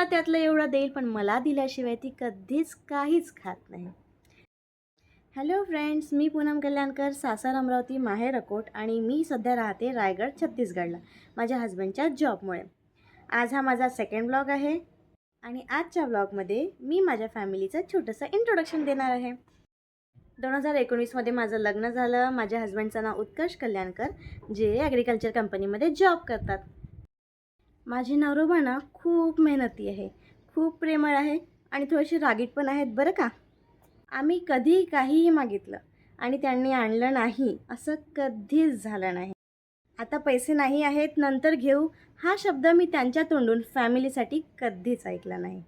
त्यातलं एवढं देईल, पण मला दिल्याशिवाय ती कधीच काहीच खात नाही. हॅलो फ्रेंड्स, मी पूनम कल्याणकर, सासर अमरावती, माहेर अकोट आणि मी सध्या राहते रायगड छत्तीसगडला माझ्या हस्बंडच्या जॉबमुळे. आज हा माझा सेकंड ब्लॉग आहे आणि आजच्या ब्लॉगमध्ये मी माझ्या फॅमिलीचं छोटंसं इंट्रोडक्शन देणार आहे. 2019मध्ये माझं लग्न झालं. माझ्या हस्बंडचं नाव उत्कर्ष कल्याणकर, जे ॲग्रिकल्चर कंपनीमध्ये जॉब करतात. माझी नवरोबा ना खूप मेहनती आहे, खूप प्रेमळ आहे आणि थोडीशी रागीट पण आहेत बरं का. आम्ही कधी काहीही मागितलं आणि त्यांनी आणलं नाही असं कधीच झालं नाही. आता पैसे नाही आहेत, नंतर घेऊ, हा शब्द मी त्यांच्या तोंडून फॅमिलीसाठी कधीच ऐकला नाही.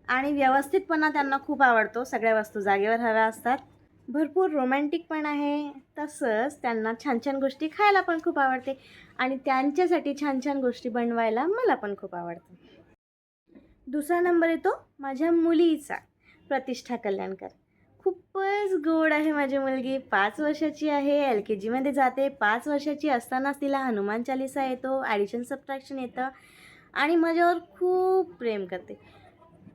आणि व्यवस्थितपणा त्यांना खूप आवडतो. सगळ्या वस्तू जागेवर हव्या असतात. भरपूर रोमॅन्टिक पण आहे. तसंच त्यांना छान छान गोष्टी खायला पण खूप आवडते आणि त्यांच्यासाठी छान छान गोष्टी बनवायला मला पण खूप आवडतं. दुसरा नंबर येतो माझ्या मुलीचा, प्रतिष्ठा कल्याणकर. खूपच गोड आहे माझी मुलगी. 5 वर्षाची आहे, LKGमध्ये जाते. 5 वर्षाची असतानाच तिला हनुमान चालीसा येतो, ॲडिशन सबट्रॅक्शन येतं आणि माझ्यावर खूप प्रेम करते.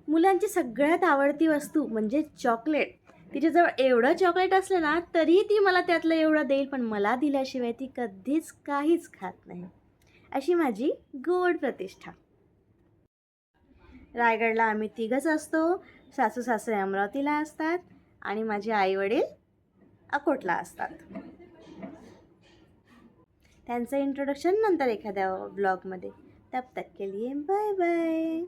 मुलांची सगळ्यात आवडती वस्तू म्हणजे चॉकलेट. तिच्याजवळ एवढं चॉकलेट असलं ना, तरीही ती मला त्यातलं एवढं देईल, पण मला दिल्याशिवाय ती कधीच काहीच खात नाही. अशी माझी गोड प्रतिष्ठा. रायगडला आम्ही तिघंच असतो. सासू सासरे अमरावतीला असतात आणि माझे आईवडील अकोटला असतात. त्यांचं इंट्रोडक्शन नंतर एखाद्या ब्लॉगमध्ये. तब तक के लिए बाय बाय.